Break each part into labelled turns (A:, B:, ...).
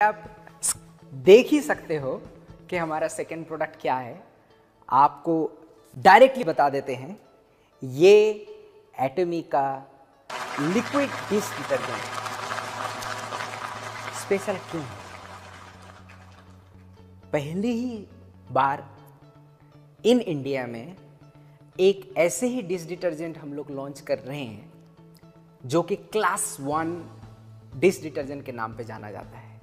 A: आप देख ही सकते हो कि हमारा सेकेंड प्रोडक्ट क्या है। आपको डायरेक्टली बता देते हैं, ये एटमी का लिक्विड डिश डिटर्जेंट स्पेशल क्यों है? पहली ही बार इन इंडिया में एक ऐसे ही डिश डिटर्जेंट हम लोग लॉन्च कर रहे हैं जो कि क्लास 1 डिश डिटर्जेंट के नाम पे जाना जाता है।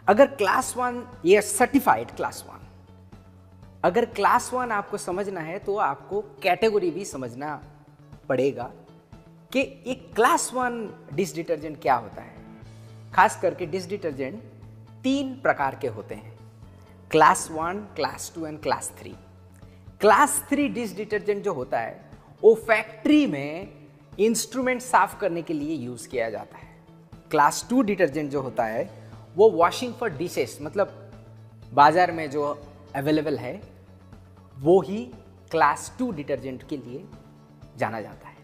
A: अगर क्लास 1 ये सर्टिफाइड क्लास 1, अगर क्लास 1 आपको समझना है तो आपको कैटेगरी भी समझना पड़ेगा कि एक क्लास 1 डिश डिटर्जेंट क्या होता है। खास करके डिश डिटर्जेंट 3 प्रकार के होते हैं, class 1, class 2 and class 3। Class 3 dish detergent जो होता है वो फैक्ट्री में इंस्ट्रूमेंट साफ करने के लिए यूज किया जाता है। क्लास 2 डिटर्जेंट जो होता है वो वॉशिंग फॉर डिशेस, मतलब बाजार में जो अवेलेबल है वो ही क्लास 2 डिटर्जेंट के लिए जाना जाता है।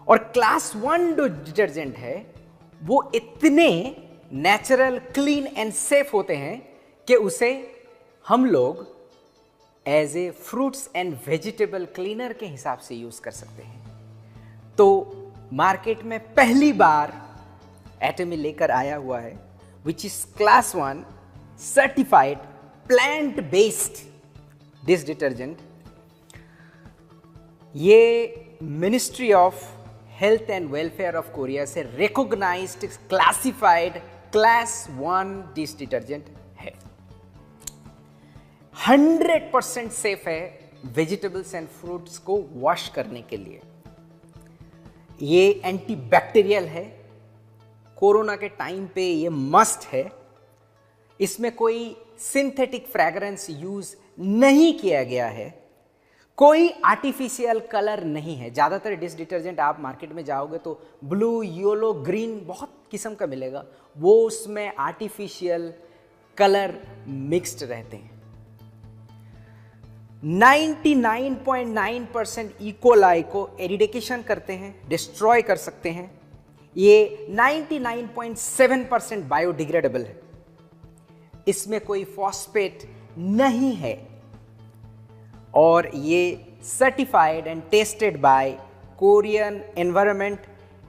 A: और क्लास 1 जो डिटर्जेंट है वो इतने नेचुरल, क्लीन एंड सेफ होते हैं कि उसे हम लोग as a fruits and vegetable cleaner के हिसाब से यूज कर सकते हैं। तो मार्केट में पहली बार एटमी लेकर आया हुआ है which is class 1 certified plant based dish detergent. ये ministry of health and welfare of Korea से recognised classified class 1 dish detergent है। 100% सेफ है वेजिटेबल्स एंड फ्रूट्स को वॉश करने के लिए। ये एंटीबैक्टीरियल है, कोरोना के टाइम पे ये मस्ट है। इसमें कोई सिंथेटिक फ्रेग्रेंस यूज नहीं किया गया है, कोई आर्टिफिशियल कलर नहीं है। ज़्यादातर डिश डिटर्जेंट आप मार्केट में जाओगे तो ब्लू, येलो, ग्रीन बहुत किस्म का मिलेगा, वो उसमें आर्टिफिशियल कलर मिक्स्ड रहते हैं। 99.9% इकोलाई को एरिडिकेशन करते हैं, डिस्ट्रॉय कर सकते हैं। ये 99.7% बायोडिग्रेडेबल है, इसमें कोई फॉस्फेट नहीं है और ये certified and tested by Korean environment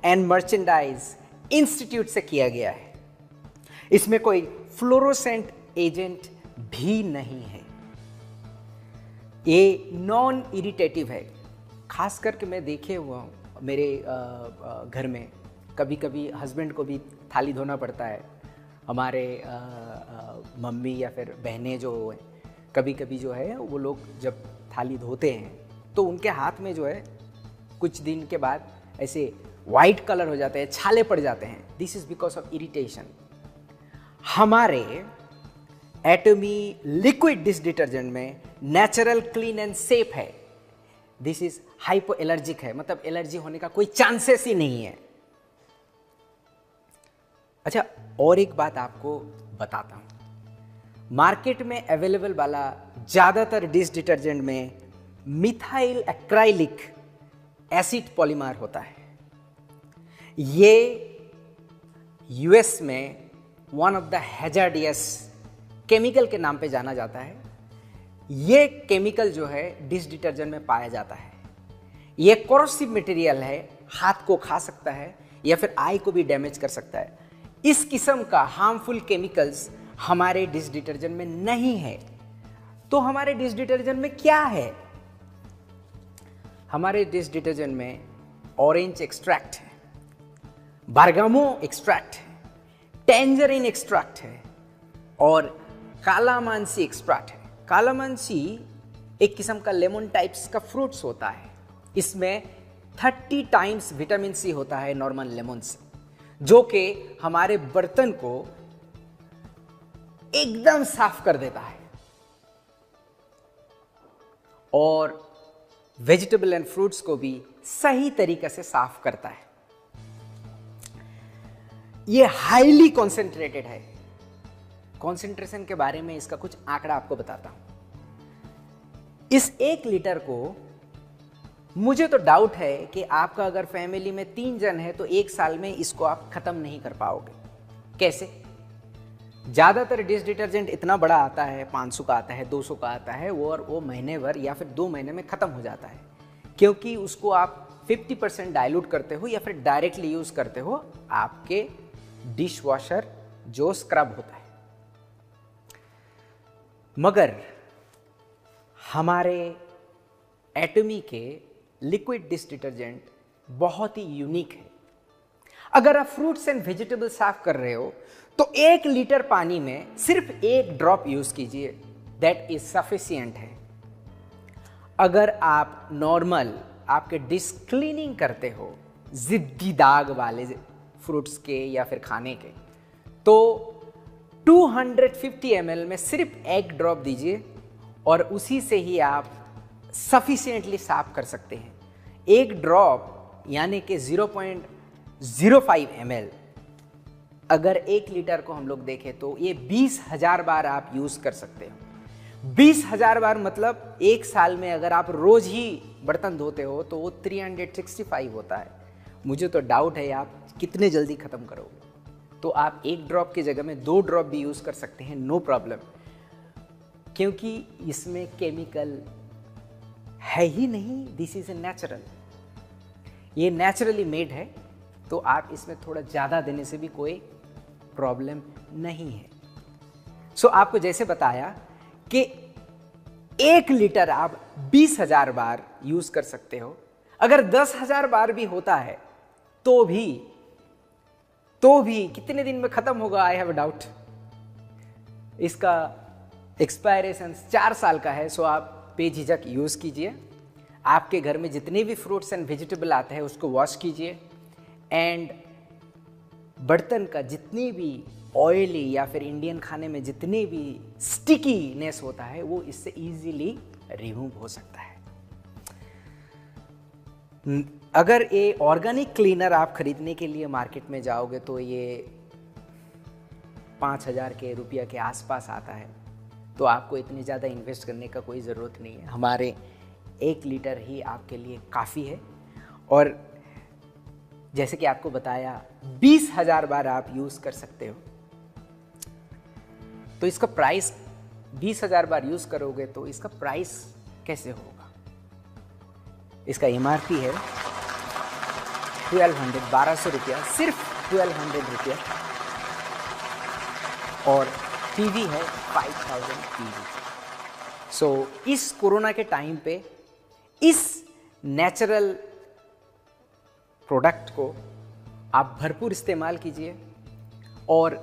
A: and merchandise institute से किया गया है। इसमें कोई फ्लोरोसेंट एजेंट भी नहीं है। ये नॉन इरिटेटिव है। खास करके मैं देखे हुआ हूँ मेरे घर में, कभी कभी हस्बैंड को भी थाली धोना पड़ता है, हमारे मम्मी या फिर बहनें जो हैं कभी कभी जो है वो लोग जब थाली धोते हैं तो उनके हाथ में जो है कुछ दिन के बाद ऐसे वाइट कलर हो जाते हैं, छाले पड़ जाते हैं। This is because of irritation. हमारे एटमी लिक्विड डिश डिटर्जेंट में नेचुरल, क्लीन एंड सेफ है। दिस इज हाइपो एलर्जिक है, मतलब एलर्जी होने का कोई चांसेस ही नहीं है। अच्छा, और एक बात आपको बताता हूं, मार्केट में अवेलेबल वाला ज्यादातर डिश डिटर्जेंट में मिथाइल एक्राइलिक एसिड पॉलीमर होता है। ये यूएस में one of the hazardous chemical के नाम पे जाना जाता है। ये केमिकल जो है डिश डिटर्जेंट में पाया जाता है। ये कोरोसिव मटेरियल है, हाथ को खा सकता है या फिर आई को भी डैमेज कर सकता है। इस किस्म का हार्मफुल केमिकल्स हमारे डिश डिटर्जेंट में नहीं है। तो हमारे डिश डिटर्जेंट में क्या है? हमारे डिश डिटर्जेंट में ऑरेंज एक्सट्रैक्ट है, बारगामो एक्सट्रैक्ट है, टेंजरिन एक्सट्रैक्ट है और कालामानसी एक्सट्रैक्ट है। कालामानसी एक किस्म का लेमन टाइप्स का फ्रूट्स होता है। इसमें 30 टाइम्स विटामिन सी होता है नॉर्मल लेमन से, जो कि हमारे बर्तन को एकदम साफ कर देता है और वेजिटेबल एंड फ्रूट्स को भी सही तरीके से साफ करता है। यह हाईली कॉन्सेंट्रेटेड है। कॉन्सेंट्रेशन के बारे में इसका कुछ आंकड़ा आपको बताता हूं। इस 1 लीटर को, मुझे तो डाउट है कि आपका अगर फैमिली में 3 जन है तो 1 साल में इसको आप खत्म नहीं कर पाओगे। कैसे? ज़्यादातर डिश डिटर्जेंट इतना बड़ा आता है, 500 का आता है, 200 का आता है, वो महीने भर या फिर 2 महीने में ख़त्म हो जाता है, क्योंकि उसको आप 50% डाइल्यूट करते हो या फिर डायरेक्टली यूज़ करते हो आपके डिश वॉशर जो स्क्रब होता है। मगर हमारे एटमी के लिक्विड डिश डिटर्जेंट बहुत ही यूनिक है। अगर आप फ्रूट्स एंड वेजिटेबल साफ कर रहे हो तो 1 लीटर पानी में सिर्फ 1 ड्रॉप यूज कीजिए, दैट इज सफिशिएंट है। अगर आप नॉर्मल आपके डिश क्लीनिंग करते हो जिद्दी दाग वाले फ्रूट्स के या फिर खाने के, तो 250 ml में सिर्फ 1 ड्रॉप दीजिए और उसी से ही आप सफिशिएंटली साफ कर सकते हैं। 1 ड्रॉप यानी कि 0.05 ml, अगर 1 लीटर को हम लोग देखें तो ये 20,000 बार आप यूज कर सकते हो। 20,000 बार मतलब 1 साल में अगर आप रोज ही बर्तन धोते हो तो वो 365 होता है। मुझे तो डाउट है आप कितने जल्दी खत्म करोगे। तो आप 1 ड्रॉप की जगह में 2 ड्रॉप भी यूज कर सकते हैं, नो प्रॉब्लम, क्योंकि इसमें केमिकल है ही नहीं। दिस इज ए नेचुरल, ये नेचुरली मेड है, तो आप इसमें थोड़ा ज़्यादा देने से भी कोई प्रॉब्लम नहीं है। सो आपको जैसे बताया कि 1 लीटर आप 20,000 बार यूज कर सकते हो। अगर 10,000 बार भी होता है तो भी कितने दिन में खत्म होगा, आई हैव अ डाउट। इसका एक्सपायरेशन 4 साल का है, सो आप बेझिझक यूज कीजिए। आपके घर में जितने भी फ्रूट्स एंड वेजिटेबल आते हैं उसको वॉश कीजिए, एंड बर्तन का जितनी भी ऑयली या फिर इंडियन खाने में जितने भी स्टिकीनेस होता है वो इससे इजीली रिमूव हो सकता है। अगर ये ऑर्गेनिक क्लीनर आप खरीदने के लिए मार्केट में जाओगे तो ये 5,000 के रुपया के आसपास आता है, तो आपको इतनी ज़्यादा इन्वेस्ट करने का कोई ज़रूरत नहीं है। हमारे 1 लीटर ही आपके लिए काफ़ी है। और जैसे कि आपको बताया 20,000 बार आप यूज़ कर सकते हो, तो इसका प्राइस 20,000 बार यूज़ करोगे तो इसका प्राइस कैसे होगा। इसका MRP है 1200 रुपया, सिर्फ 1200 रुपया, और PV है 5000 PV। सो इस कोरोना के टाइम पे इस नेचुरल प्रोडक्ट को आप भरपूर इस्तेमाल कीजिए और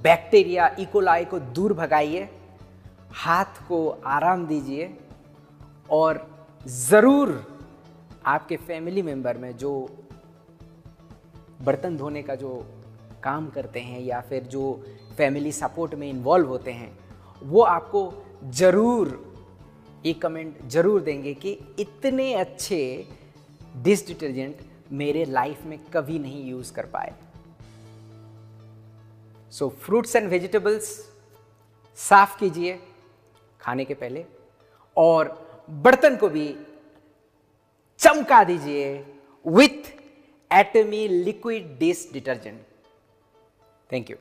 A: बैक्टीरिया इकोलाई को दूर भगाइए, हाथ को आराम दीजिए, और ज़रूर आपके फैमिली मेंबर में जो बर्तन धोने का जो काम करते हैं या फिर जो फैमिली सपोर्ट में इन्वॉल्व होते हैं वो आपको ज़रूर एक कमेंट ज़रूर देंगे कि इतने अच्छे डिश डिटर्जेंट मेरे लाइफ में कभी नहीं यूज़ कर पाए। सो फ्रूट्स एंड वेजिटेबल्स साफ कीजिए खाने के पहले, और बर्तन को भी चमका दीजिए with Atomy liquid dish detergent. Thank you.